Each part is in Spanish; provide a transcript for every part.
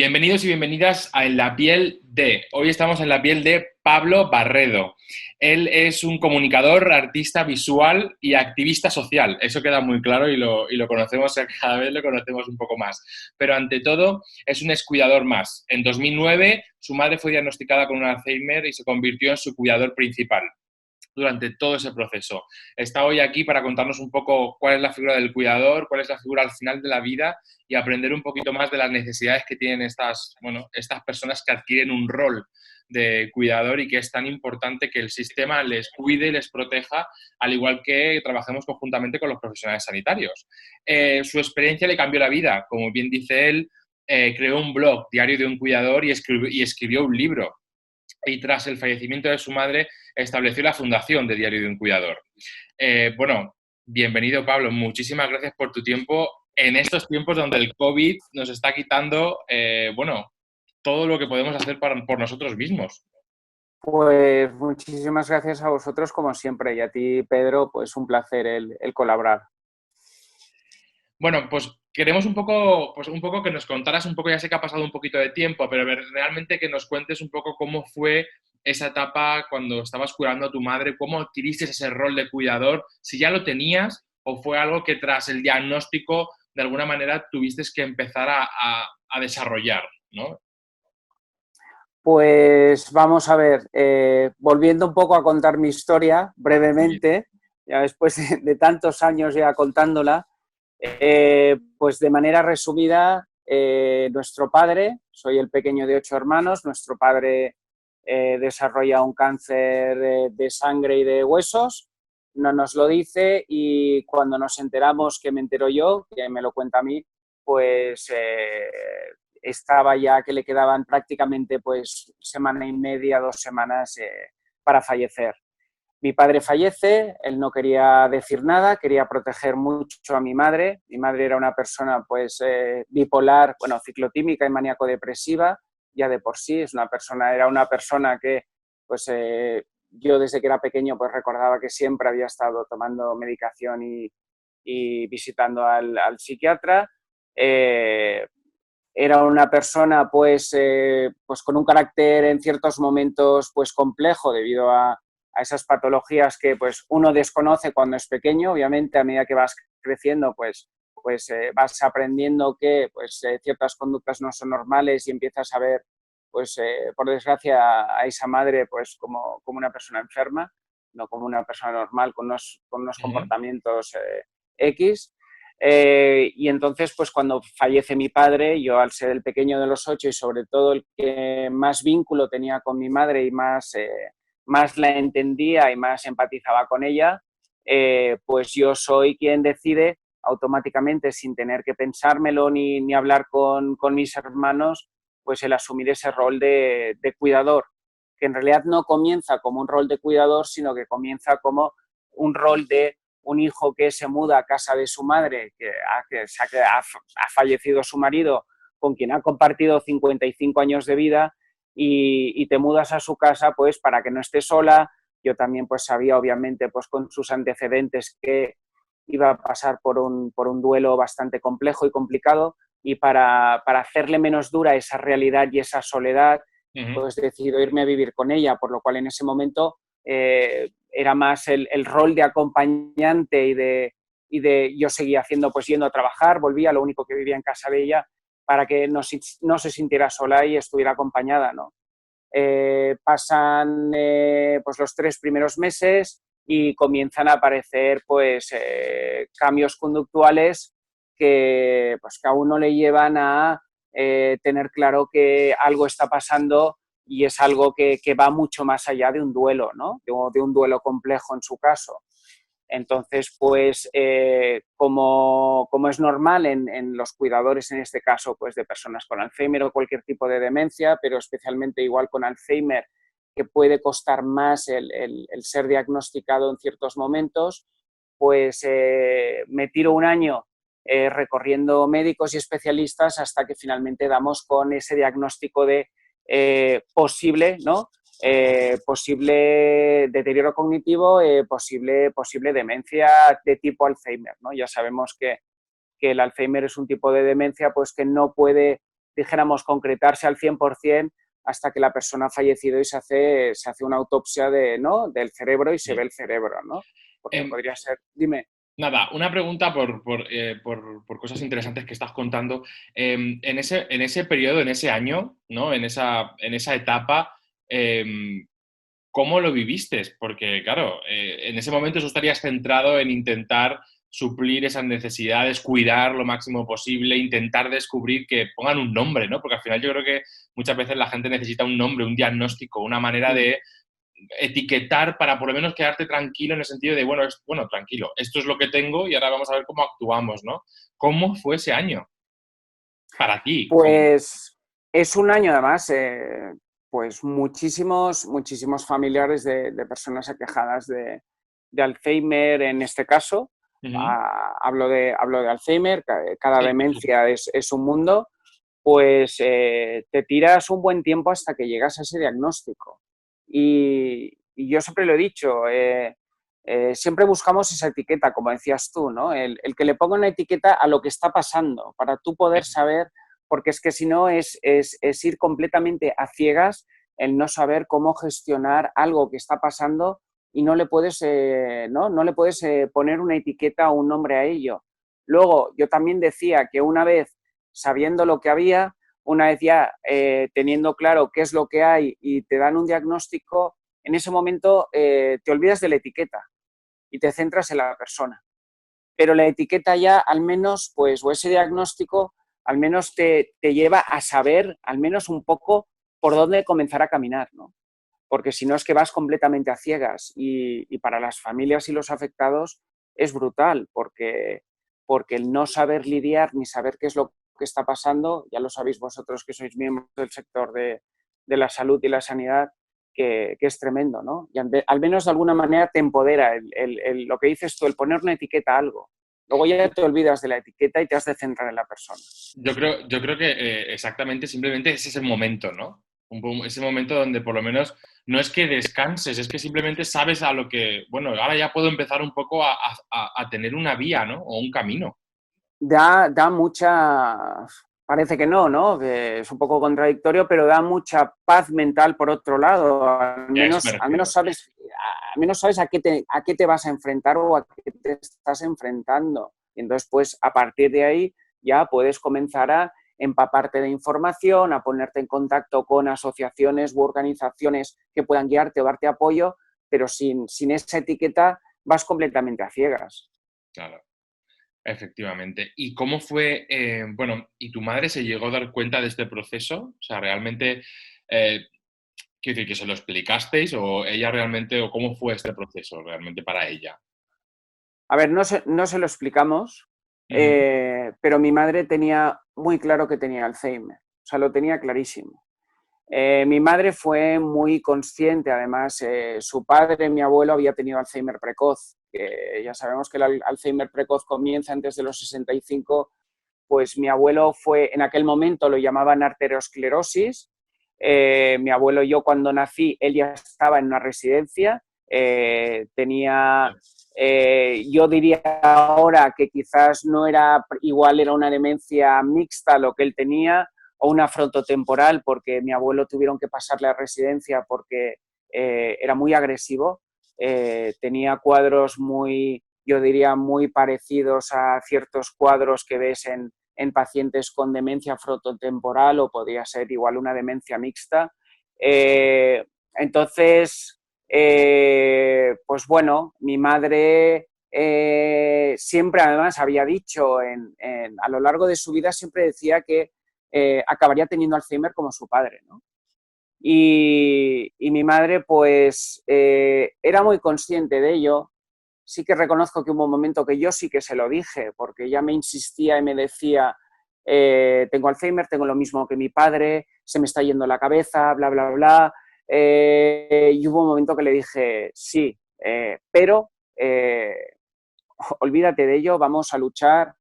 Bienvenidos y bienvenidas a En la piel de. Hoy estamos en la piel de Pablo Barredo. Él es un comunicador, artista visual y activista social. Eso queda muy claro y lo conocemos, cada vez lo conocemos un poco más. Pero ante todo, es un excuidador más. En 2009, su madre fue diagnosticada con un Alzheimer y se convirtió en su cuidador principal durante todo ese proceso. Está hoy aquí para contarnos un poco cuál es la figura del cuidador, cuál es la figura al final de la vida y aprender un poquito más de las necesidades que tienen estas personas que adquieren un rol de cuidador y que es tan importante que el sistema les cuide y les proteja, al igual que trabajemos conjuntamente con los profesionales sanitarios. Su experiencia le cambió la vida. Como bien dice él, creó un blog, Diario de un Cuidador, y escribió un libro. Y tras el fallecimiento de su madre, estableció la fundación de Diario de un Cuidador. Bienvenido, Pablo. Muchísimas gracias por tu tiempo en estos tiempos donde el COVID nos está quitando, todo lo que podemos hacer por nosotros mismos. Pues muchísimas gracias a vosotros, como siempre, y a ti, Pedro, pues un placer el colaborar. Bueno, pues queremos un poco que nos contaras un poco, ya sé que ha pasado un poquito de tiempo, pero realmente que nos cuentes un poco cómo fue esa etapa cuando estabas cuidando a tu madre, cómo adquiriste ese rol de cuidador, si ya lo tenías o fue algo que tras el diagnóstico de alguna manera tuviste que empezar a desarrollar, ¿no? Pues vamos a ver, volviendo un poco a contar mi historia brevemente, ya después de tantos años ya contándola, pues de manera resumida, nuestro padre, soy el pequeño de 8 hermanos, nuestro padre desarrolla un cáncer de sangre y de huesos, no nos lo dice y cuando nos enteramos, que me entero yo, que me lo cuenta a mí, pues estaba ya que le quedaban prácticamente pues semana y media, 2 semanas para fallecer. Mi padre fallece, él no quería decir nada, quería proteger mucho a mi madre. Mi madre era una persona pues bipolar, bueno, ciclotímica y maníaco-depresiva, ya de por sí, era una persona que pues yo desde que era pequeño pues recordaba que siempre había estado tomando medicación y visitando al psiquiatra. Era una persona pues con un carácter en ciertos momentos pues complejo debido a esas patologías que pues uno desconoce cuando es pequeño. Obviamente a medida que vas creciendo vas aprendiendo que ciertas conductas no son normales y empiezas a ver por desgracia a esa madre pues como una persona enferma, no como una persona normal con unos Uh-huh. comportamientos X. Y entonces, pues cuando fallece mi padre, yo al ser el pequeño de los 8 y sobre todo el que más vínculo tenía con mi madre y más la entendía y más empatizaba con ella, pues yo soy quien decide automáticamente, sin tener que pensármelo ni hablar con mis hermanos, pues el asumir ese rol de cuidador, que en realidad no comienza como un rol de cuidador, sino que comienza como un rol de un hijo que se muda a casa de su madre, que ha fallecido su marido, con quien ha compartido 55 años de vida, y te mudas a su casa pues para que no esté sola. Yo también pues sabía, obviamente, pues con sus antecedentes, que iba a pasar por un duelo bastante complejo y complicado, y para hacerle menos dura esa realidad y esa soledad, Uh-huh. pues decido irme a vivir con ella, por lo cual en ese momento era más el rol de acompañante yo seguía haciendo, pues yendo a trabajar, volvía, lo único que vivía en casa de ella, para que no se sintiera sola y estuviera acompañada, ¿no? Pasan pues los 3 primeros meses y comienzan a aparecer cambios conductuales que a uno le llevan a tener claro que algo está pasando, y es algo que va mucho más allá de un duelo, ¿no? De un duelo complejo en su caso. Entonces, como es normal en los cuidadores, en este caso, pues de personas con Alzheimer o cualquier tipo de demencia, pero especialmente igual con Alzheimer, que puede costar más el ser diagnosticado en ciertos momentos, me tiro un año recorriendo médicos y especialistas hasta que finalmente damos con ese diagnóstico de posible, ¿no? Posible deterioro cognitivo, posible demencia de tipo Alzheimer, ¿no? Ya sabemos que el Alzheimer es un tipo de demencia pues que no puede dijéramos, concretarse al 100% hasta que la persona ha fallecido y se hace una autopsia ¿no? del cerebro y se ve el cerebro, ¿no? Porque Em, podría ser... Dime. Nada, una pregunta por cosas interesantes que estás contando. En ese periodo, en ese año, ¿no? En esa etapa, ¿cómo lo viviste? Porque, claro, en ese momento tú estarías centrado en intentar suplir esas necesidades, cuidar lo máximo posible, intentar descubrir que pongan un nombre, ¿no? Porque al final yo creo que muchas veces la gente necesita un nombre, un diagnóstico, una manera de etiquetar para por lo menos quedarte tranquilo en el sentido de, bueno, tranquilo, esto es lo que tengo y ahora vamos a ver cómo actuamos, ¿no? ¿Cómo fue ese año para ti? Pues es un año además, pues muchísimos familiares de personas aquejadas de Alzheimer en este caso. Ujú. Hablo de Alzheimer, cada Sí, sí, sí. demencia es un mundo, pues te tiras un buen tiempo hasta que llegas a ese diagnóstico. Y yo siempre lo he dicho, siempre buscamos esa etiqueta, como decías tú, ¿no? El que le ponga una etiqueta a lo que está pasando, para tú poder saber, porque es que si no es ir completamente a ciegas el no saber cómo gestionar algo que está pasando y no le puedes, no le puedes poner una etiqueta o un nombre a ello. Luego, yo también decía que una vez sabiendo lo que había, una vez ya teniendo claro qué es lo que hay y te dan un diagnóstico, en ese momento te olvidas de la etiqueta y te centras en la persona. Pero la etiqueta ya al menos, pues, o ese diagnóstico, al menos te lleva a saber, al menos un poco, por dónde comenzar a caminar, ¿no? Porque si no es que vas completamente a ciegas y para las familias y los afectados es brutal, porque el no saber lidiar ni saber qué es lo que está pasando, ya lo sabéis vosotros que sois miembros del sector de la salud y la sanidad, que es tremendo, ¿no? Y al menos de alguna manera te empodera lo que dices tú, el poner una etiqueta a algo. Luego ya te olvidas de la etiqueta y te has de centrar en la persona. Yo creo que exactamente, simplemente ese es el momento, ¿no? Ese momento donde por lo menos no es que descanses, es que simplemente sabes a lo que, bueno, ahora ya puedo empezar un poco a tener una vía, ¿no? O un camino. Da mucha, parece que no, ¿no? Que es un poco contradictorio, pero da mucha paz mental por otro lado. A eso me refiero. Al menos sabes a qué te vas a enfrentar o a qué te estás enfrentando. Y entonces, pues a partir de ahí ya puedes comenzar a empaparte de información, a ponerte en contacto con asociaciones u organizaciones que puedan guiarte o darte apoyo, pero sin esa etiqueta vas completamente a ciegas. Claro. Efectivamente. ¿Y cómo fue, bueno, y tu madre se llegó a dar cuenta de este proceso? O sea, realmente, quiero decir, que se lo explicasteis o ella realmente, o cómo fue este proceso realmente para ella. A ver, no se lo explicamos, Ujú. pero mi madre tenía muy claro que tenía Alzheimer, o sea, lo tenía clarísimo. Mi madre fue muy consciente, además, su padre, mi abuelo, había tenido Alzheimer precoz, que ya sabemos que el Alzheimer precoz comienza antes de los 65, pues mi abuelo fue, en aquel momento lo llamaban arteriosclerosis, mi abuelo y yo cuando nací, él ya estaba en una residencia, tenía, yo diría ahora que quizás no era igual, era una demencia mixta lo que él tenía, o una frontotemporal, porque mi abuelo tuvieron que pasarle a residencia porque era muy agresivo, tenía cuadros muy, yo diría, muy parecidos a ciertos cuadros que ves en pacientes con demencia frontotemporal o podría ser igual una demencia mixta. Entonces, pues bueno, mi madre siempre además había dicho a lo largo de su vida, siempre decía que acabaría teniendo Alzheimer como su padre, ¿no? Y mi madre pues era muy consciente de ello. Sí que reconozco que hubo un momento que yo sí que se lo dije, porque ella me insistía y me decía, tengo Alzheimer, tengo lo mismo que mi padre, se me está yendo la cabeza, bla, bla, bla. Y hubo un momento que le dije, sí, pero olvídate de ello, vamos a luchar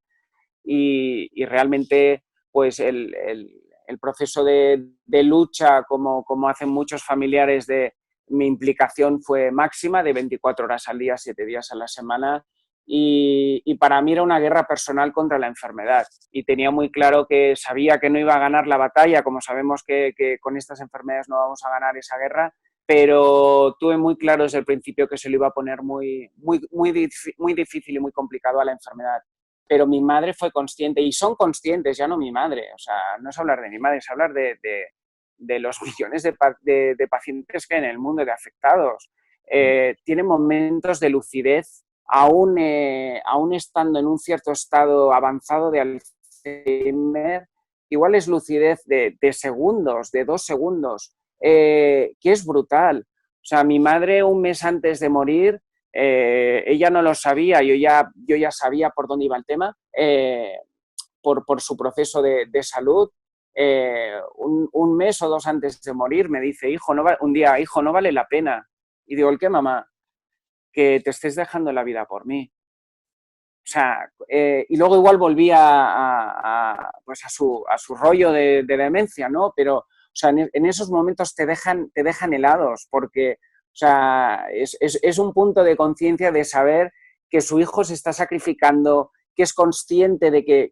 y realmente pues el proceso de lucha, como hacen muchos familiares, de mi implicación fue máxima, de 24 horas al día, 7 días a la semana, y para mí era una guerra personal contra la enfermedad. Y tenía muy claro que sabía que no iba a ganar la batalla, como sabemos que con estas enfermedades no vamos a ganar esa guerra, pero tuve muy claro desde el principio que se lo iba a poner muy difícil y muy complicado a la enfermedad. Pero mi madre fue consciente, y son conscientes, ya no mi madre, o sea, no es hablar de mi madre, es hablar de los millones de pacientes que hay en el mundo, de afectados. Tienen momentos de lucidez, aún estando en un cierto estado avanzado de Alzheimer, igual es lucidez de segundos, de 2 segundos, que es brutal. O sea, mi madre un mes antes de morir, ella no lo sabía, yo ya sabía por dónde iba el tema, por su proceso de salud. Un mes o 2 antes de morir me dice, un día, hijo, no vale la pena. Y digo, ¿el qué, mamá? Que te estés dejando la vida por mí. O sea, y luego igual volvía pues a su rollo de demencia, ¿no? Pero, o sea, en esos momentos te dejan helados, porque, o sea, es un punto de conciencia de saber que su hijo se está sacrificando, que es consciente de que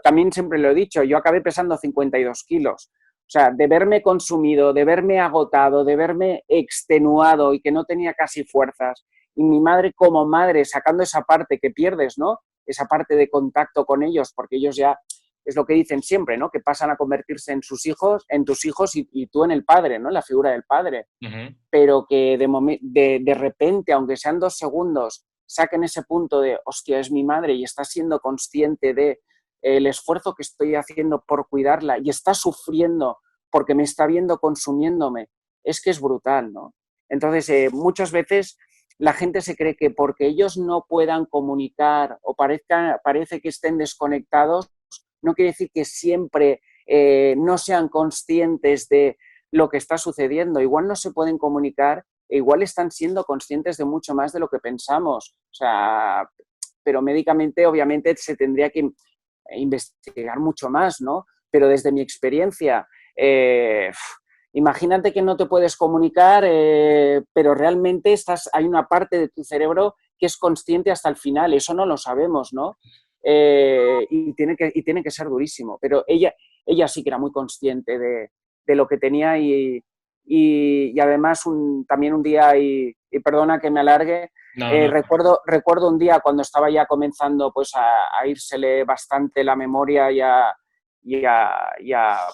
también siempre lo he dicho, yo acabé pesando 52 kilos. O sea, de verme consumido, de verme agotado, de verme extenuado y que no tenía casi fuerzas, y mi madre como madre sacando esa parte que pierdes, ¿no? Esa parte de contacto con ellos, porque ellos ya, es lo que dicen siempre, ¿no? Que pasan a convertirse en sus hijos, en tus hijos y tú en el padre, ¿no? En la figura del padre. Uh-huh. Pero que de repente, aunque sean 2 segundos, saquen ese punto de, hostia, es mi madre y está siendo consciente de el esfuerzo que estoy haciendo por cuidarla y está sufriendo porque me está viendo consumiéndome, es que es brutal, ¿no? Entonces, muchas veces la gente se cree que porque ellos no puedan comunicar o parece que estén desconectados, no quiere decir que siempre no sean conscientes de lo que está sucediendo. Igual no se pueden comunicar e igual están siendo conscientes de mucho más de lo que pensamos. O sea, pero médicamente obviamente se tendría que investigar mucho más, ¿no? Pero desde mi experiencia, imagínate que no te puedes comunicar, pero realmente hay una parte de tu cerebro que es consciente hasta el final. Eso no lo sabemos, ¿no? Y tiene que ser durísimo. Pero ella sí que era muy consciente de lo que tenía y además también un día, y perdona que me alargue, No, no. recuerdo un día cuando estaba ya comenzando pues a írsele bastante la memoria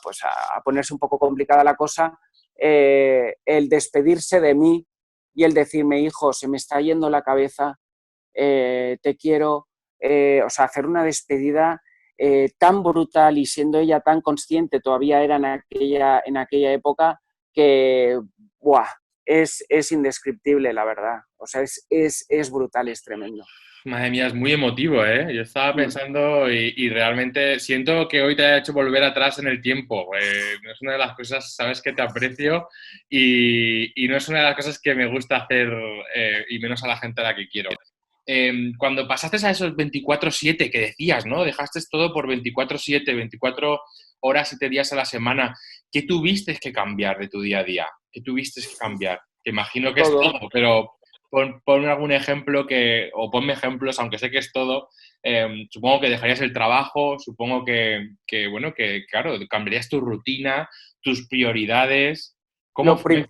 pues a ponerse un poco complicada la cosa, el despedirse de mí y el decirme, hijo, se me está yendo la cabeza, te quiero, o sea, hacer una despedida tan brutal y siendo ella tan consciente, todavía era en aquella época, que, ¡buah!, es indescriptible, la verdad. O sea, es brutal, es tremendo. Madre mía, es muy emotivo, ¿eh? Yo estaba pensando y realmente siento que hoy te haya hecho volver atrás en el tiempo. No es una de las cosas, sabes, que te aprecio y no es una de las cosas que me gusta hacer y menos a la gente a la que quiero. Cuando pasaste a esos 24/7 que decías, ¿no? Dejaste todo por 24/7, 24 horas, 7 días a la semana. ¿Qué tuviste que cambiar de tu día a día? ¿Qué tuviste que cambiar? Te imagino que es Todo. todo, pero pon algún ejemplo o ponme ejemplos, aunque sé que es todo. Supongo que dejarías el trabajo, supongo bueno, que claro, cambiarías tu rutina, tus prioridades. ¿Cómo Lo, fue?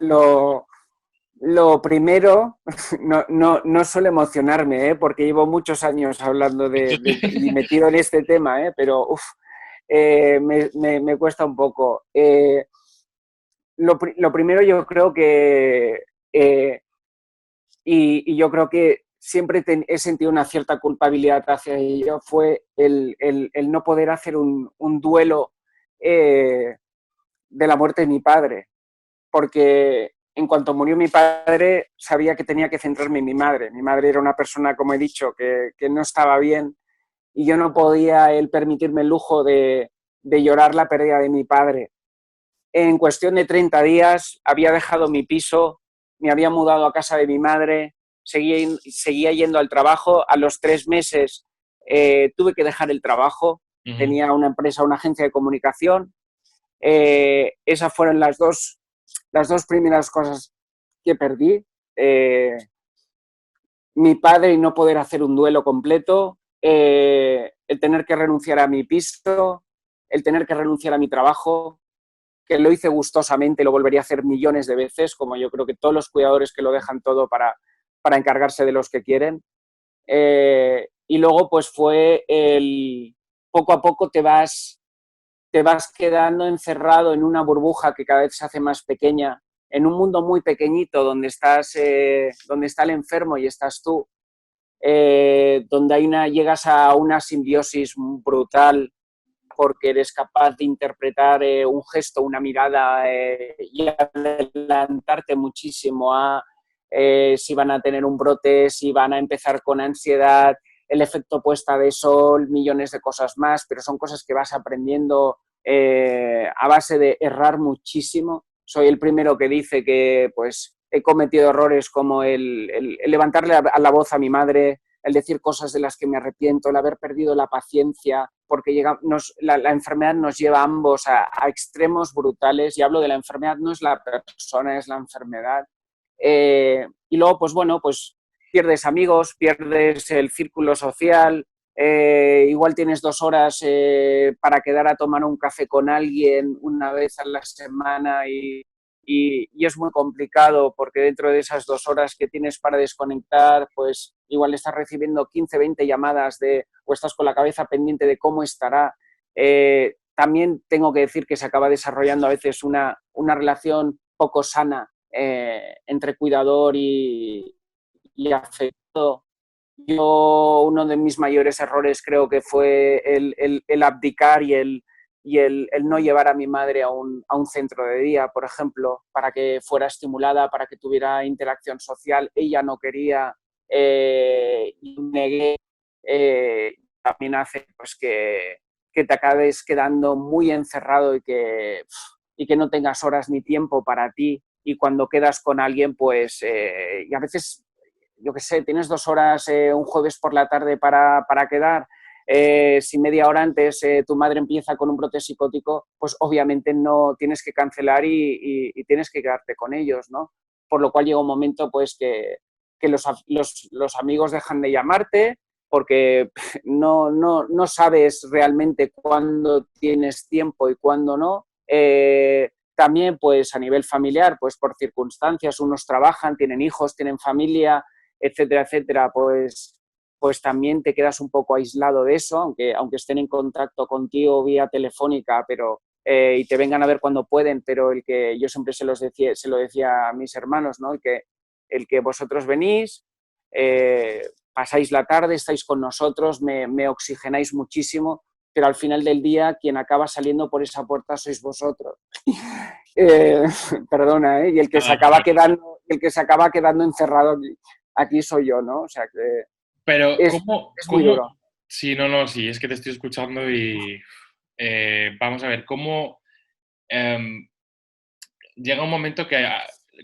lo primero, no suele emocionarme, porque llevo muchos años hablando y metido en este tema, pero me cuesta un poco. Lo primero yo creo que, y yo creo que siempre he sentido una cierta culpabilidad hacia ello, fue el no poder hacer un duelo de la muerte de mi padre, porque en cuanto murió mi padre sabía que tenía que centrarme en mi madre. Mi madre era una persona, como he dicho, que no estaba bien y yo no podía permitirme el lujo de llorar la pérdida de mi padre. En cuestión de 30 días había dejado mi piso, me había mudado a casa de mi madre, seguía yendo al trabajo. A los 3 meses tuve que dejar el trabajo, tenía una empresa, una agencia de comunicación. Esas fueron las dos primeras cosas que perdí. mi padre y no poder hacer un duelo completo, el tener que renunciar a mi piso, el tener que renunciar a mi trabajo, que lo hice gustosamente y lo volvería a hacer millones de veces, como yo creo que todos los cuidadores que lo dejan todo para encargarse de los que quieren. Y luego pues fue el poco a poco te vas quedando encerrado en una burbuja que cada vez se hace más pequeña, en un mundo muy pequeñito donde está el enfermo y estás tú, donde llegas a una simbiosis brutal porque eres capaz de interpretar un gesto, una mirada y adelantarte muchísimo a si van a tener un brote, si van a empezar con ansiedad, el efecto puesta de sol, millones de cosas más, pero son cosas que vas aprendiendo a base de errar muchísimo. Soy el primero que dice que pues he cometido errores como el levantarle a la voz a mi madre, el decir cosas de las que me arrepiento, el haber perdido la paciencia, porque la enfermedad nos lleva a ambos a extremos brutales, y hablo de la enfermedad, no es la persona, es la enfermedad. Y luego, pues bueno, pues pierdes amigos, pierdes el círculo social, igual tienes 2 horas para quedar a tomar un café con alguien una vez a la semana y es muy complicado porque dentro de esas 2 horas que tienes para desconectar, pues igual estás recibiendo 15, 20 llamadas o estás con la cabeza pendiente de cómo estará. También tengo que decir que se acaba desarrollando a veces una relación poco sana entre cuidador y afecto. Yo, uno de mis mayores errores creo que fue el abdicar y el no llevar a mi madre a un centro de día, por ejemplo, para que fuera estimulada, para que tuviera interacción social. Ella no quería y negué. También hace pues, que te acabes quedando muy encerrado y que no tengas horas ni tiempo para ti. Y cuando quedas con alguien, pues, y a veces yo qué sé, tienes 2 horas un jueves por la tarde para quedar, si media hora antes tu madre empieza con un brote psicótico, pues obviamente no tienes que cancelar y tienes que quedarte con ellos, ¿no? Por lo cual llega un momento pues que los amigos dejan de llamarte porque no sabes realmente cuándo tienes tiempo y cuándo no. También pues a nivel familiar, pues por circunstancias, unos trabajan, tienen hijos, tienen familia, etcétera, etcétera, pues también te quedas un poco aislado de eso, aunque estén en contacto contigo vía telefónica, y te vengan a ver cuando pueden, pero el que yo siempre se lo decía a mis hermanos, ¿no? El que vosotros venís, pasáis la tarde, estáis con nosotros, me oxigenáis muchísimo, pero al final del día quien acaba saliendo por esa puerta sois vosotros. Eh, Perdona, ¿eh? Y el que se acaba quedando encerrado aquí soy yo, ¿no? O sea que Pero, es, ¿cómo, es muy cómo? duro. Sí, no, no, sí, es que te estoy escuchando y vamos a ver, ¿cómo llega un momento que,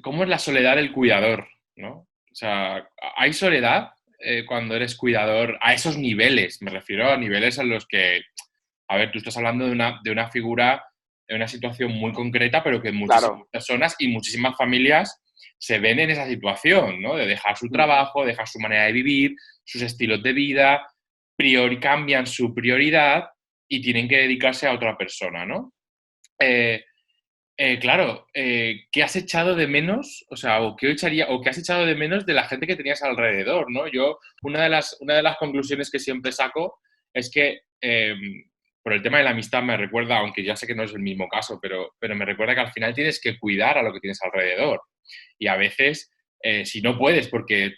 ¿cómo es la soledad del cuidador, ¿no? O sea, ¿hay soledad cuando eres cuidador a esos niveles? Me refiero a niveles en los que, a ver, tú estás hablando de una figura, de una situación muy concreta, pero que muchísimas Claro. personas y muchísimas familias se ven en esa situación, ¿no? De dejar su trabajo, dejar su manera de vivir, sus estilos de vida, cambian su prioridad y tienen que dedicarse a otra persona, ¿no? Eh, claro, ¿qué has echado de menos? O sea, o qué has echado de menos de la gente que tenías alrededor, ¿no? Yo, una de las conclusiones que siempre saco es que, por el tema de la amistad me recuerda, aunque ya sé que no es el mismo caso, pero me recuerda que al final tienes que cuidar a lo que tienes alrededor. Y a veces, si no puedes, porque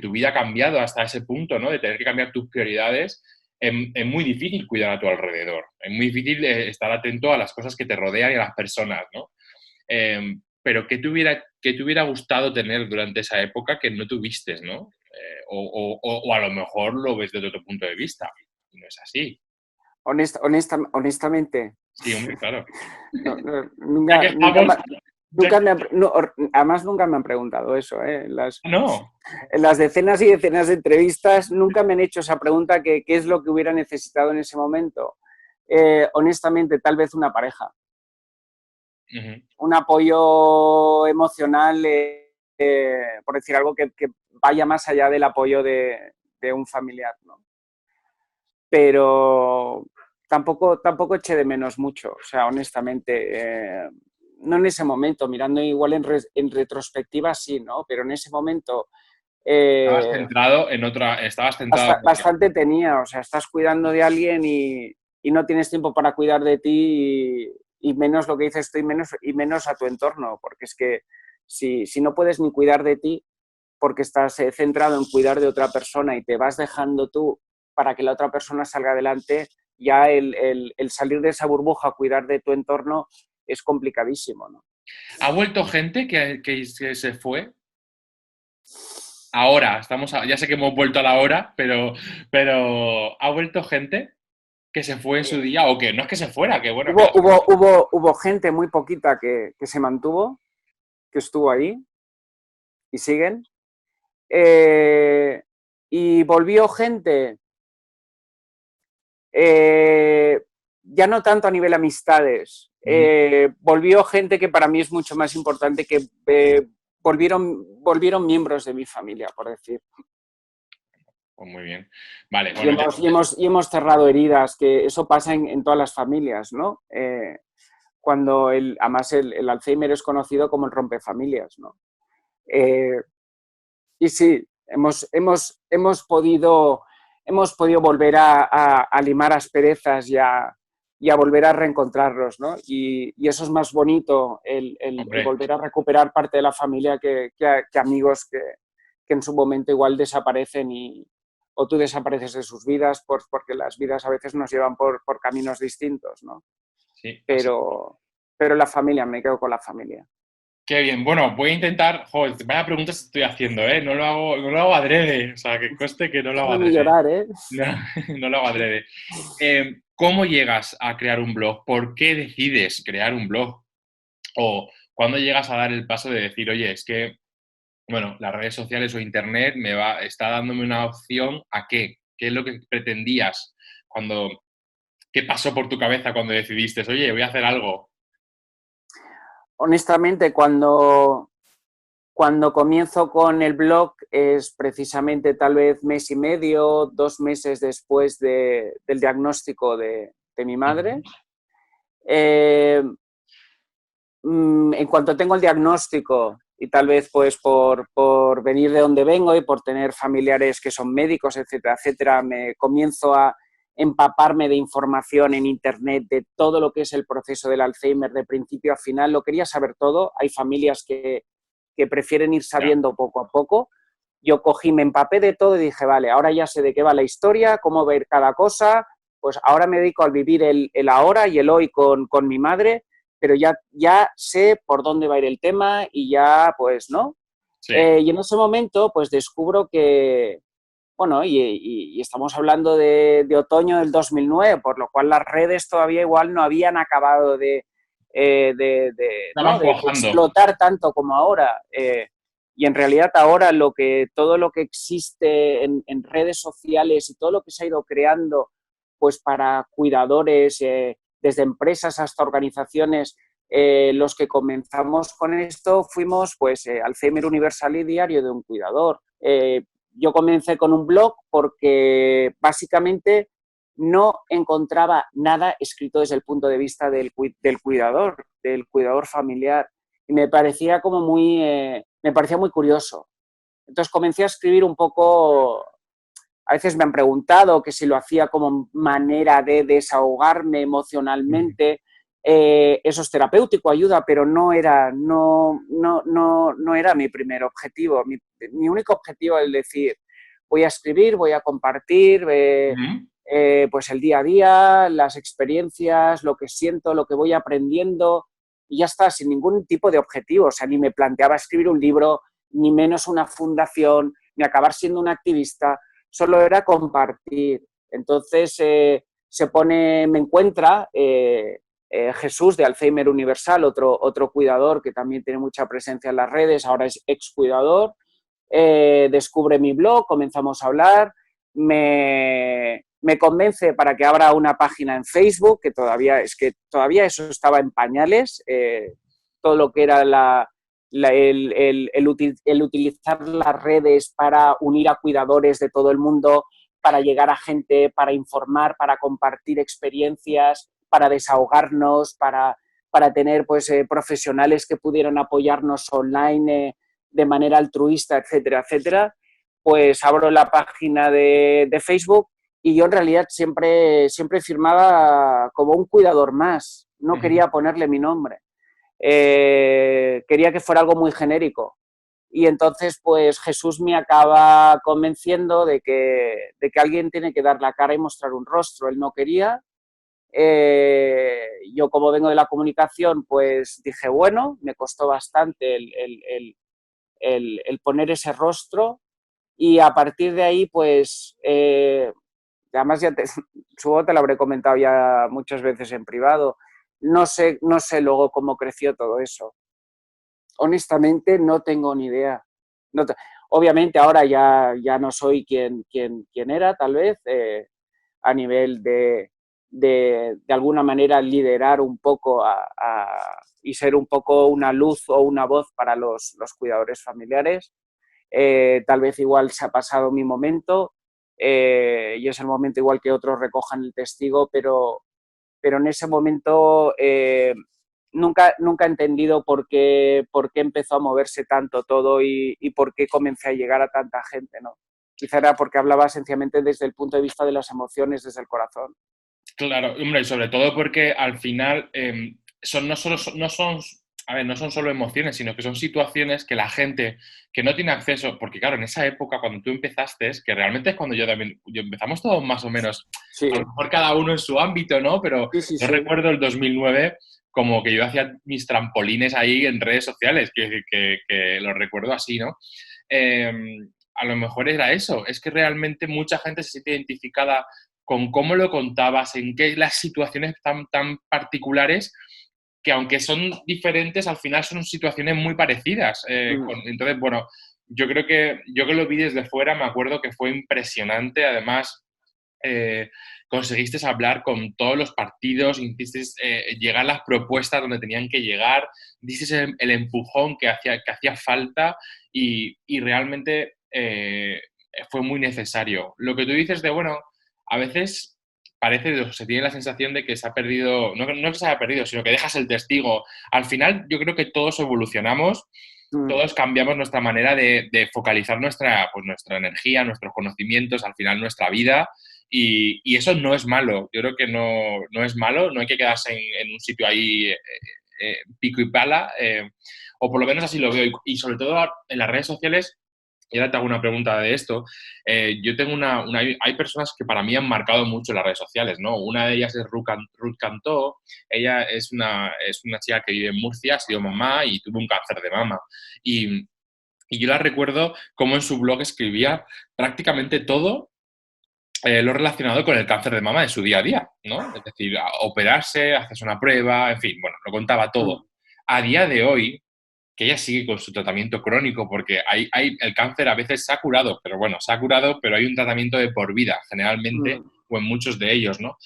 tu vida ha cambiado hasta ese punto, ¿no? De tener que cambiar tus prioridades, es muy difícil cuidar a tu alrededor. Es muy difícil estar atento a las cosas que te rodean y a las personas, ¿no? Pero ¿qué te hubiera gustado tener durante esa época que no tuviste, ¿no? O a lo mejor lo ves desde otro punto de vista. Y no es así. Honestamente, Sí, hombre, claro. no, Ya que nunca, nunca, estamos, ya que... además nunca me han preguntado eso, ¿eh? No. En las decenas y decenas de entrevistas nunca me han hecho esa pregunta que qué es lo que hubiera necesitado en ese momento. Honestamente, tal vez una pareja. Ujú. Un apoyo emocional, por decir algo, que vaya más allá del apoyo de un familiar, ¿no? Pero tampoco eché de menos mucho, o sea, honestamente, no en ese momento, mirando igual en retrospectiva sí, ¿no? Pero en ese momento estabas centrado en otra. bastante tenía, o sea, estás cuidando de alguien y no tienes tiempo para cuidar de ti y menos lo que dices tú y menos a tu entorno, porque es que si no puedes ni cuidar de ti porque estás centrado en cuidar de otra persona y te vas dejando tú para que la otra persona salga adelante, ya el salir de esa burbuja, cuidar de tu entorno es complicadísimo, ¿no? ¿Ha vuelto gente que se fue? Ahora, ya sé que hemos vuelto a la hora, pero ¿ha vuelto gente que se fue en su día? O que no es que se fuera, que bueno, claro. Hubo gente muy poquita que se mantuvo, que estuvo ahí y siguen. Y volvió gente, ya no tanto a nivel amistades, volvió gente que para mí es mucho más importante, que volvieron miembros de mi familia, por decir. Pues muy bien. Vale, Y bueno, hemos cerrado heridas, que eso pasa en todas las familias, ¿no? Cuando además el Alzheimer es conocido como el rompefamilias, ¿no? Y sí, hemos podido volver a limar asperezas y a volver a reencontrarnos, ¿no? Y eso es más bonito, el volver a recuperar parte de la familia que amigos que en su momento igual desaparecen o tú desapareces de sus vidas porque las vidas a veces nos llevan por caminos distintos, ¿no? sí, Pero la familia, me quedo con la familia. qué bien. Bueno, voy a intentar. Joder, vaya preguntas estoy haciendo, ¿eh? No lo hago adrede. O sea, que conste que no lo hago Déjame adrede. llorar, ¿eh? No, no lo hago adrede. ¿Cómo llegas a crear un blog? ¿Por qué decides crear un blog? O cuándo llegas a dar el paso de decir, oye, es que, bueno, las redes sociales o internet está dándome una opción a qué? ¿Qué es lo que pretendías qué pasó por tu cabeza cuando decidiste, oye, voy a hacer algo? Honestamente, cuando comienzo con el blog es precisamente tal vez mes y medio, 2 meses después del diagnóstico de mi madre. En cuanto tengo el diagnóstico y tal vez pues por venir de donde vengo y por tener familiares que son médicos, etcétera, etcétera, me comienzo a empaparme de información en internet de todo lo que es el proceso del Alzheimer de principio a final. Lo quería saber todo. Hay familias que prefieren ir sabiendo poco a poco. Yo cogí, me empapé de todo y dije, vale, ahora ya sé de qué va la historia, cómo ver cada cosa, pues ahora me dedico a vivir el ahora y el hoy con mi madre, pero ya sé por dónde va a ir el tema y ya, pues, ¿no? Sí. Y en ese momento, pues descubro que, bueno, y estamos hablando de otoño del 2009, por lo cual las redes todavía igual no habían acabado de Estaban cuajando. explotar tanto como ahora. Y en realidad ahora todo lo que existe en redes sociales y todo lo que se ha ido creando pues para cuidadores, desde empresas hasta organizaciones, los que comenzamos con esto fuimos pues Alzheimer Universal y Diario de un Cuidador. Yo comencé con un blog porque básicamente no encontraba nada escrito desde el punto de vista del cuidador familiar. Y me parecía me parecía muy curioso. Entonces comencé a escribir un poco. A veces me han preguntado que si lo hacía como manera de desahogarme emocionalmente. Eso es terapéutico, ayuda, pero no era mi primer objetivo. Mi único objetivo es decir, voy a escribir, voy a compartir pues el día a día, las experiencias, lo que siento, lo que voy aprendiendo, y ya está, sin ningún tipo de objetivo. O sea, ni me planteaba escribir un libro, ni menos una fundación, ni acabar siendo un activista. Solo era compartir. Entonces me encuentra Jesús de Alzheimer Universal, otro cuidador que también tiene mucha presencia en las redes, ahora es excuidador, descubre mi blog, comenzamos a hablar, me convence para que abra una página en Facebook, que todavía eso estaba en pañales, todo lo que era el utilizar las redes para unir a cuidadores de todo el mundo, para llegar a gente, para informar, para compartir experiencias, para desahogarnos, para tener pues, profesionales que pudieran apoyarnos online de manera altruista, etcétera, etcétera, pues abro la página de Facebook y yo en realidad siempre firmaba como un cuidador más, no quería ponerle mi nombre. Quería que fuera algo muy genérico. Y entonces, pues Jesús me acaba convenciendo de que alguien tiene que dar la cara y mostrar un rostro. Él no quería. Yo, como vengo de la comunicación, pues dije, bueno, me costó bastante el poner ese rostro. Y a partir de ahí, pues, además supongo te lo habré comentado ya muchas veces en privado. No sé luego cómo creció todo eso. Honestamente, no tengo ni idea. No te... Obviamente ahora ya no soy quien era, tal vez, a nivel de alguna manera liderar un poco y ser un poco una luz o una voz para los cuidadores familiares. Tal vez igual se ha pasado mi momento y es el momento igual que otros recojan el testigo, pero en ese momento nunca he entendido por qué empezó a moverse tanto todo y por qué comencé a llegar a tanta gente, ¿no? Quizá era porque hablaba sencillamente desde el punto de vista de las emociones, desde el corazón. Claro, hombre, y sobre todo porque al final a ver, no son solo emociones, sino que son situaciones que la gente que no tiene acceso, porque claro, en esa época cuando tú empezaste, que realmente es cuando yo empezamos todos más o menos, Sí, a lo mejor cada uno en su ámbito, ¿no? Pero sí, sí, yo sí. recuerdo el 2009 como que yo hacía mis trampolines ahí en redes sociales, que lo recuerdo así, ¿no? Eh, a lo mejor era eso, es que realmente mucha gente se siente identificada con cómo lo contabas, en qué las situaciones tan particulares, que aunque son diferentes, al final son situaciones muy parecidas. Entonces, bueno, yo que lo vi desde fuera, me acuerdo que fue impresionante. Además, eh, conseguiste hablar con todos los partidos, hiciste llegar las propuestas donde tenían que llegar, diste el empujón que hacía falta y realmente fue muy necesario. Lo que tú dices de, bueno, a veces parece, o se tiene la sensación de que se ha perdido, no que se haya perdido, sino que dejas el testigo. Al final yo creo que todos evolucionamos, todos cambiamos nuestra manera de focalizar nuestra energía, nuestros conocimientos, al final nuestra vida, y eso no es malo. Yo creo que no es malo, no hay que quedarse en un sitio ahí pico y pala, o por lo menos así lo veo. Y sobre todo en las redes sociales, y ahora te hago una pregunta de esto. Yo tengo hay personas que para mí han marcado mucho las redes sociales, ¿no? Una de ellas es Ruth Cantó. Ella es una chica que vive en Murcia, ha sido mamá y tuvo un cáncer de mama. Y, y yo la recuerdo como en su blog escribía prácticamente todo lo relacionado con el cáncer de mama de su día a día, ¿no? Es decir, operarse, hacerse una prueba, en fin, bueno, lo contaba todo. A día de hoy, que ella sigue con su tratamiento crónico, porque el cáncer a veces se ha curado, pero bueno, se ha curado, pero hay un tratamiento de por vida, generalmente, o en muchos de ellos, ¿no?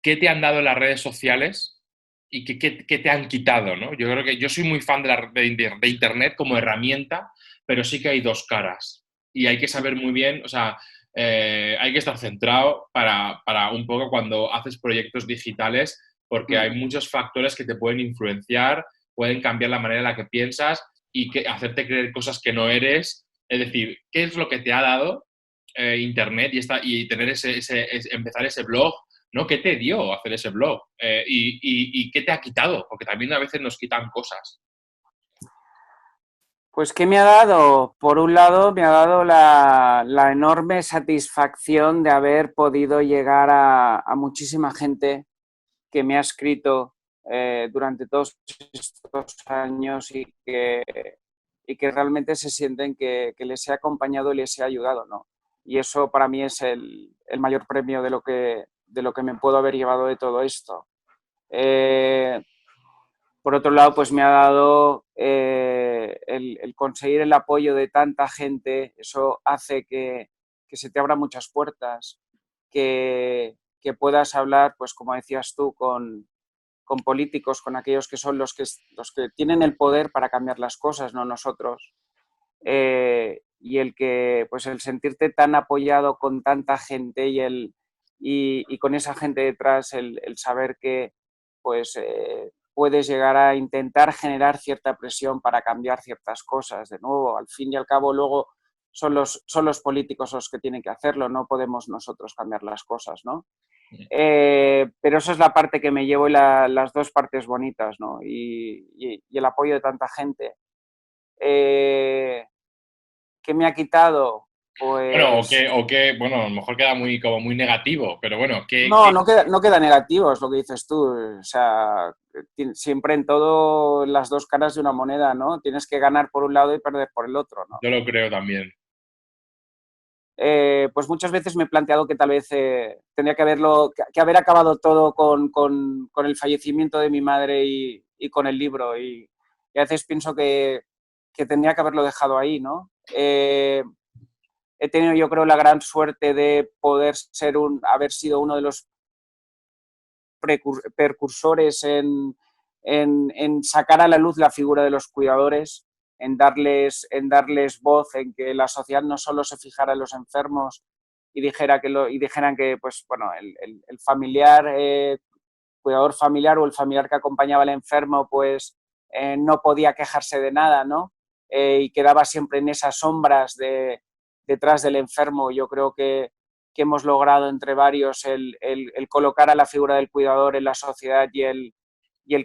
¿Qué te han dado las redes sociales y qué te han quitado, ¿no? Yo creo que yo soy muy fan de Internet como herramienta, pero sí que hay dos caras y hay que saber muy bien, o sea, hay que estar centrado para un poco cuando haces proyectos digitales, porque hay muchos factores que te pueden influenciar, pueden cambiar la manera en la que piensas y hacerte creer cosas que no eres. Es decir, ¿qué es lo que te ha dado Internet y tener empezar ese blog? ¿No? ¿Qué te dio hacer ese blog? ¿Y qué te ha quitado? Porque también a veces nos quitan cosas. Pues, ¿qué me ha dado? Por un lado, me ha dado la enorme satisfacción de haber podido llegar a muchísima gente que me ha escrito durante todos estos años y que realmente se sienten que les he acompañado y les he ayudado, ¿no? Y eso para mí es el mayor premio de lo que me puedo haber llevado de todo esto. Por otro lado, pues me ha dado el conseguir el apoyo de tanta gente, eso hace que se te abran muchas puertas, que puedas hablar, pues como decías tú, con con políticos, con aquellos que son los que tienen el poder para cambiar las cosas, no nosotros. Y pues el sentirte tan apoyado con tanta gente y con esa gente detrás, el saber que pues puedes llegar a intentar generar cierta presión para cambiar ciertas cosas. De nuevo, al fin y al cabo, luego son los políticos los que tienen que hacerlo, no podemos nosotros cambiar las cosas, ¿no? Pero eso es la parte que me llevo y las dos partes bonitas, ¿no? Y el apoyo de tanta gente. ¿Qué me ha quitado? Bueno, Pues bueno, a lo mejor queda como muy negativo, pero bueno, no queda negativo, es lo que dices tú. O sea, siempre en todo las dos caras de una moneda, ¿no? Tienes que ganar por un lado y perder por el otro, ¿no? yo lo creo también. Pues muchas veces me he planteado que tal vez tendría que haber acabado todo con el fallecimiento de mi madre y con el libro. Y a veces pienso que tendría que haberlo dejado ahí, ¿no? He tenido, yo creo, la gran suerte de poder haber sido uno de los precursores en sacar a la luz la figura de los cuidadores, en darles voz, en que la sociedad no solo se fijara en los enfermos y dijeran que pues, bueno, el familiar, cuidador familiar o el familiar que acompañaba al enfermo, pues no podía quejarse de nada, ¿no? Y quedaba siempre en esas sombras detrás del enfermo. Yo creo que hemos logrado entre varios el colocar a la figura del cuidador en la sociedad y el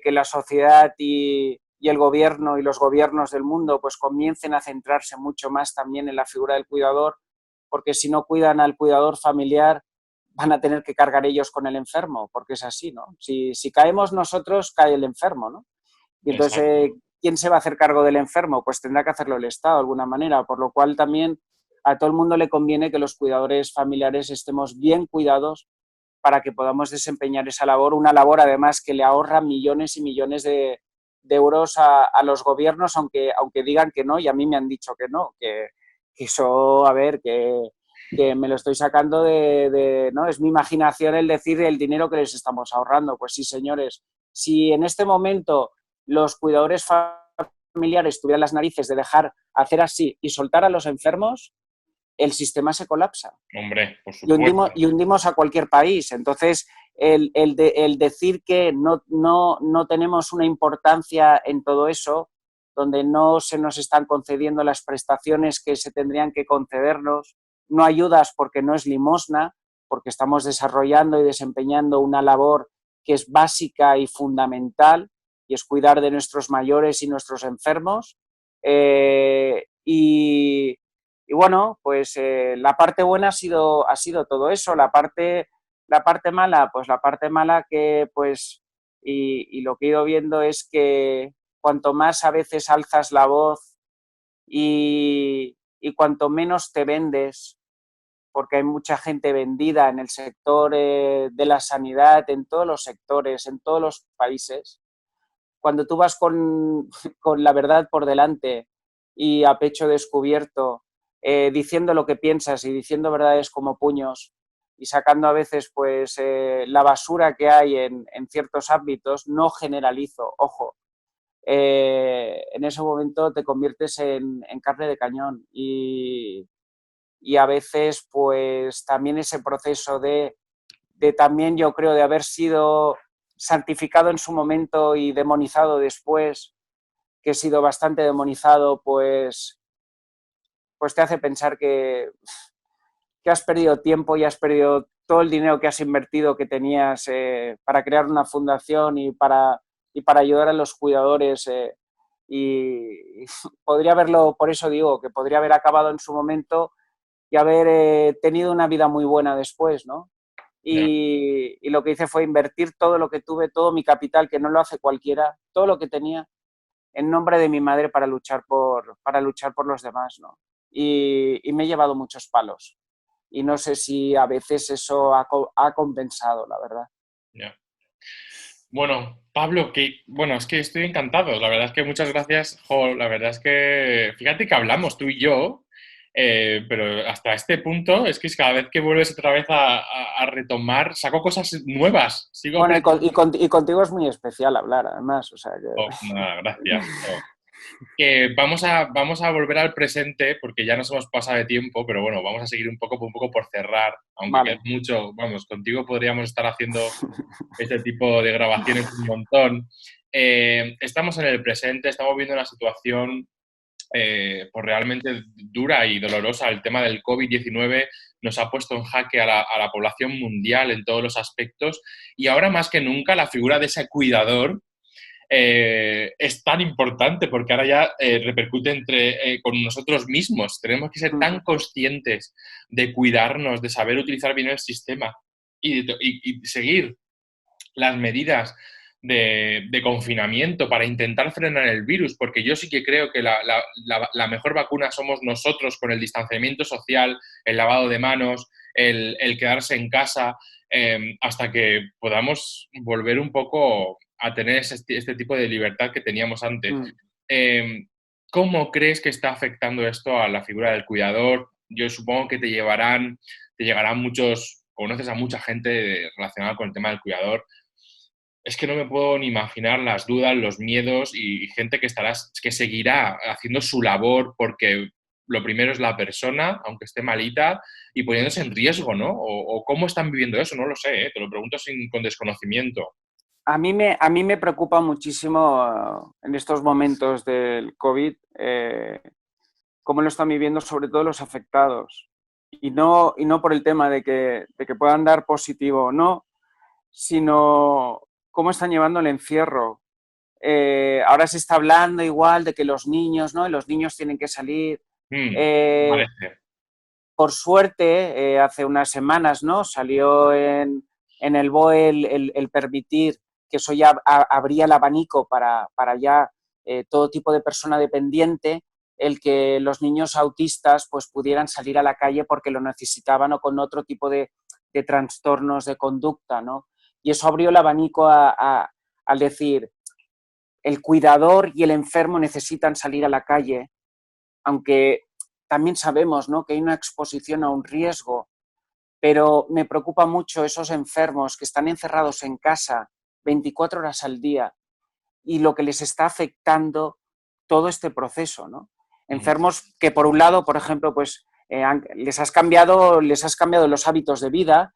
que la sociedad y el gobierno y los gobiernos del mundo pues comiencen a centrarse mucho más también en la figura del cuidador, porque si no cuidan al cuidador familiar van a tener que cargar ellos con el enfermo, porque es así, ¿no? Si caemos nosotros, cae el enfermo, ¿no? Y entonces, Exacto. ¿quién se va a hacer cargo del enfermo? Pues tendrá que hacerlo el Estado de alguna manera, por lo cual también a todo el mundo le conviene que los cuidadores familiares estemos bien cuidados para que podamos desempeñar esa labor, una labor además que le ahorra millones y millones de euros a los gobiernos, aunque digan que no, y a mí me han dicho que no, que eso, a ver, que me lo estoy sacando ¿no? Es mi imaginación el decir el dinero que les estamos ahorrando. Pues sí, señores, si en este momento los cuidadores familiares tuvieran las narices de dejar hacer así y soltar a los enfermos, el sistema se colapsa Hombre, por supuesto. y hundimos a cualquier país. Entonces, el decir que no tenemos una importancia en todo eso, donde no se nos están concediendo las prestaciones que se tendrían que concedernos, no ayudas porque no es limosna, porque estamos desarrollando y desempeñando una labor que es básica y fundamental, y es cuidar de nuestros mayores y nuestros enfermos. Y bueno, pues la parte buena ha sido todo eso. La parte mala, pues la parte mala que pues, y lo que he ido viendo es que cuanto más a veces alzas la voz y cuanto menos te vendes, porque hay mucha gente vendida en el sector de la sanidad, en todos los sectores, en todos los países, cuando tú vas con la verdad por delante y a pecho descubierto, diciendo lo que piensas y diciendo verdades como puños y sacando a veces pues la basura que hay en ciertos ámbitos, no generalizo, ojo, en ese momento te conviertes en carne de cañón y a veces pues también ese proceso de también yo creo de haber sido santificado en su momento y demonizado después, que he sido bastante demonizado, pues te hace pensar que has perdido tiempo y has perdido todo el dinero que has invertido que tenías para crear una fundación y para ayudar a los cuidadores. Y podría haberlo, por eso digo, que podría haber acabado en su momento y haber tenido una vida muy buena después, ¿no? Ya. Y lo que hice fue invertir todo lo que tuve, todo mi capital, que no lo hace cualquiera, todo lo que tenía, en nombre de mi madre para luchar por los demás, ¿no? Y me he llevado muchos palos. Y no sé si a veces eso ha compensado, la verdad. Ya. Bueno, Pablo, bueno, es que estoy encantado. La verdad es que muchas gracias. Jo, la verdad es que, fíjate que hablamos tú y yo. Pero hasta este punto es que cada vez que vuelves otra vez a retomar, saco cosas nuevas. Sigo Bueno, aprendiendo. y contigo es muy especial hablar, además, o sea Oh, que... nada, gracias. Oh. Que vamos a volver al presente porque ya nos hemos pasado de tiempo, pero bueno, vamos a seguir un poco por cerrar, aunque quede Vale. mucho. Vamos, contigo podríamos estar haciendo este tipo de grabaciones un montón. Estamos en el presente, estamos viendo una situación pues realmente dura y dolorosa. El tema del COVID-19 nos ha puesto en jaque a la población mundial en todos los aspectos y ahora más que nunca la figura de ese cuidador es tan importante porque ahora ya repercute con nosotros mismos. Tenemos que ser tan conscientes de cuidarnos, de saber utilizar bien el sistema y seguir las medidas de confinamiento para intentar frenar el virus, porque yo sí que creo que la mejor vacuna somos nosotros con el distanciamiento social, el lavado de manos, el quedarse en casa, hasta que podamos volver un poco a tener este tipo de libertad que teníamos antes. Eh, ¿Cómo crees que está afectando esto a la figura del cuidador? Yo supongo que te llegarán muchos, conoces a mucha gente relacionada con el tema del cuidador. Es que no me puedo ni imaginar las dudas, los miedos y gente que seguirá haciendo su labor porque lo primero es la persona, aunque esté malita, y poniéndose en riesgo, ¿no? O cómo están viviendo eso, no lo sé, te lo pregunto con desconocimiento. A mí me preocupa muchísimo en estos momentos del COVID cómo lo están viviendo sobre todo los afectados. Y no por el tema de que puedan dar positivo o no, sino cómo están llevando el encierro. Ahora se está hablando igual de que los niños, ¿no? Y los niños tienen que salir. Eh, Parece. por suerte, hace unas semanas, ¿no? Salió en el BOE el permitir que eso ya abría el abanico para ya todo tipo de persona dependiente, el que los niños autistas pues pudieran salir a la calle porque lo necesitaban o con otro tipo de trastornos de conducta, ¿no? Y eso abrió el abanico al decir, el cuidador y el enfermo necesitan salir a la calle, aunque también sabemos, ¿no?, que hay una exposición a un riesgo, pero me preocupa mucho esos enfermos que están encerrados en casa 24 horas al día y lo que les está afectando todo este proceso, ¿no? Mm. Enfermos que por un lado, por ejemplo, pues les has cambiado los hábitos de vida,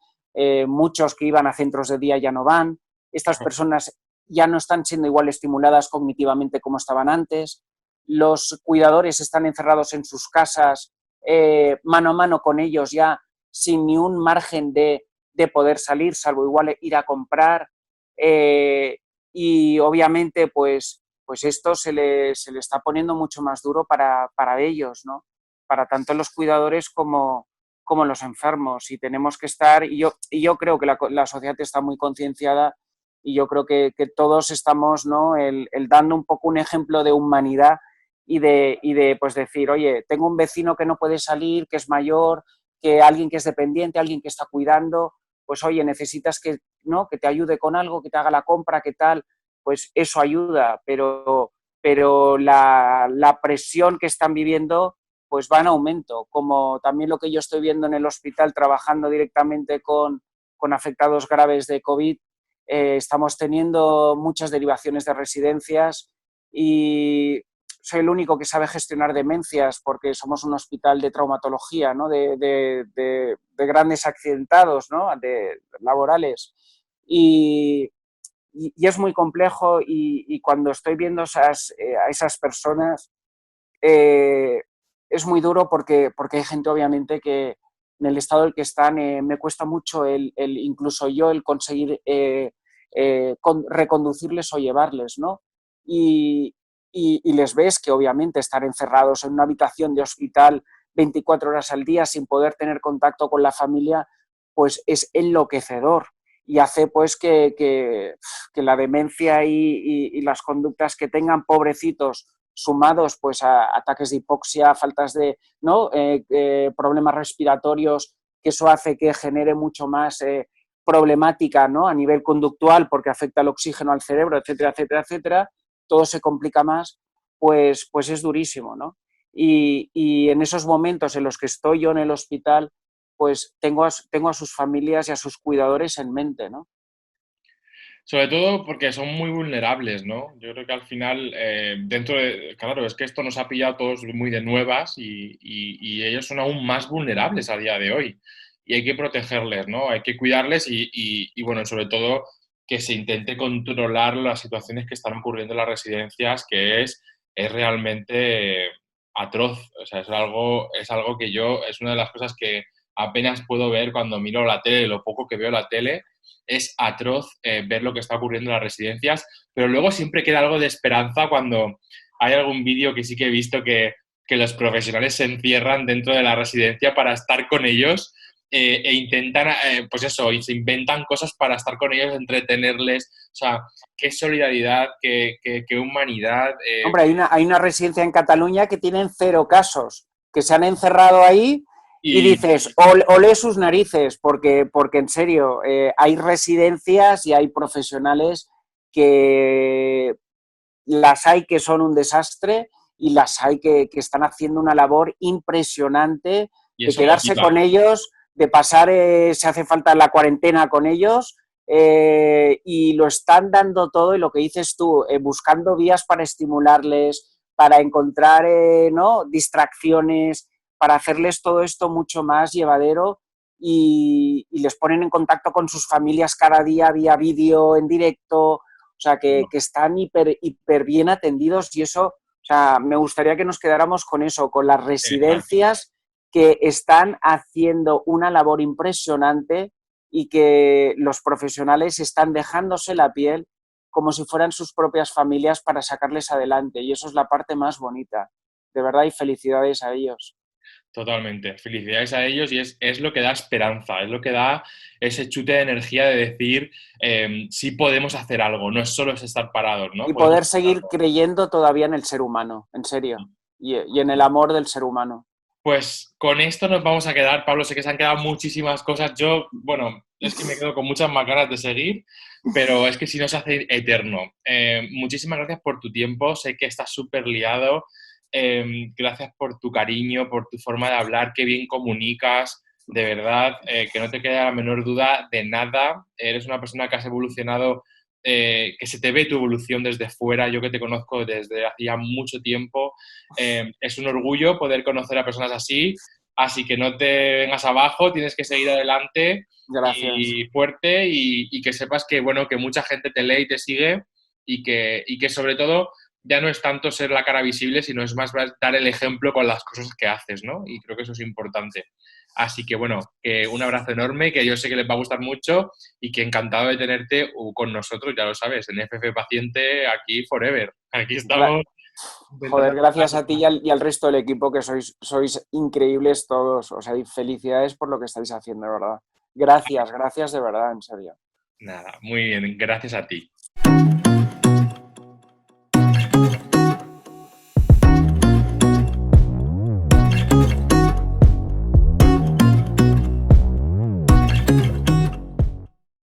muchos que iban a centros de día ya no van, estas personas ya no están siendo igual estimuladas cognitivamente como estaban antes, los cuidadores están encerrados en sus casas, mano a mano con ellos ya sin ni un margen de poder salir, salvo igual ir a comprar. Y obviamente, pues esto se le está poniendo mucho más duro para ellos, ¿no? Para tanto los cuidadores como los enfermos. Y tenemos que estar, y yo creo que la sociedad está muy concienciada y yo creo que todos estamos, ¿no?, el dando un poco un ejemplo de humanidad y de pues decir, oye, tengo un vecino que no puede salir, que es mayor, que alguien que es dependiente, alguien que está cuidando, pues oye, necesitas que, ¿no?, que te ayude con algo, que te haga la compra, qué tal, pues eso ayuda, pero la presión que están viviendo pues va en aumento, como también lo que yo estoy viendo en el hospital trabajando directamente con afectados graves de COVID, estamos teniendo muchas derivaciones de residencias y soy el único que sabe gestionar demencias porque somos un hospital de traumatología, ¿no?, de grandes accidentados, ¿no?, laborales. Y es muy complejo y cuando estoy viendo a esas personas eh, es muy duro porque hay gente obviamente que en el estado en el que están me cuesta mucho incluso yo el conseguir reconducirles o llevarles, ¿no? Y, y les ves que obviamente estar encerrados en una habitación de hospital 24 horas al día sin poder tener contacto con la familia, pues es enloquecedor y hace pues que la demencia y las conductas que tengan, pobrecitos, sumados pues a ataques de hipoxia, faltas de, ¿no?, problemas respiratorios, que eso hace que genere mucho más problemática, ¿no?, a nivel conductual porque afecta el oxígeno al cerebro, etcétera, etcétera, etcétera, todo se complica más, pues es durísimo, ¿no? y en esos momentos en los que estoy yo en el hospital, pues tengo a sus familias y a sus cuidadores en mente, ¿no? Sobre todo porque son muy vulnerables, ¿no? Yo creo que al final, claro, es que esto nos ha pillado a todos muy de nuevas y ellos son aún más vulnerables a día de hoy. Y hay que protegerles, ¿no? Hay que cuidarles bueno, sobre todo que se intente controlar las situaciones que están ocurriendo en las residencias, que es realmente atroz. O sea, es algo que es una de las cosas que apenas puedo ver cuando miro la tele, lo poco que veo la tele es atroz ver lo que está ocurriendo en las residencias, pero luego siempre queda algo de esperanza cuando hay algún vídeo que sí que he visto que los profesionales se encierran dentro de la residencia para estar con ellos e intentan, pues eso, y se inventan cosas para estar con ellos, entretenerles. O sea, qué solidaridad, qué humanidad. Hombre, hay una residencia en Cataluña que tienen 0 casos, que se han encerrado ahí y Y, dices, olé sus narices, porque en serio, hay residencias y hay profesionales que las hay que son un desastre y las hay que están haciendo una labor impresionante y de eso quedarse motiva. con ellos, de pasar, si hace falta, la cuarentena con ellos, y lo están dando todo y lo que dices tú, buscando vías para estimularles, para encontrar ¿no? distracciones, para hacerles todo esto mucho más llevadero y les ponen en contacto con sus familias cada día vía vídeo, en directo, o sea, que están hiper bien atendidos y eso, o sea, me gustaría que nos quedáramos con eso, con las Exacto. residencias que están haciendo una labor impresionante y que los profesionales están dejándose la piel como si fueran sus propias familias para sacarles adelante. Y eso es la parte más bonita. De verdad, y felicidades a ellos. Totalmente. Felicidades a ellos y es lo que da esperanza, es lo que da ese chute de energía de decir sí podemos hacer algo, no es solo es estar parados, ¿no? Y Podemos poder hacer seguir algo. creyendo todavía en el ser humano, en serio. Y en el amor del ser humano. Pues con esto nos vamos a quedar, Pablo, sé que se han quedado muchísimas cosas. Yo, bueno, es que me quedo con muchas más ganas de seguir, pero es que si no se hace eterno. Muchísimas gracias por tu tiempo, sé que estás súper liado. Gracias por tu cariño, por tu forma de hablar, qué bien comunicas, de verdad, que no te quede la menor duda de nada. Eres una persona que has evolucionado, que se te ve tu evolución desde fuera, yo que te conozco desde hacía mucho tiempo. Es un orgullo poder conocer a personas así que no te vengas abajo, tienes que seguir adelante Gracias. y fuerte y que sepas que, bueno, que mucha gente te lee y te sigue y que sobre todo ya no es tanto ser la cara visible, sino es más dar el ejemplo con las cosas que haces, ¿no? Y creo que eso es importante. Así que, bueno, que un abrazo enorme, que yo sé que les va a gustar mucho y que encantado de tenerte con nosotros, ya lo sabes, en FF Paciente, aquí forever. Aquí estamos intentando Joder, gracias ayudar. a ti y al resto del equipo que sois increíbles todos. O sea, y felicidades por lo que estáis haciendo, de verdad. Gracias, gracias de verdad, en serio. Nada, muy bien, gracias a ti.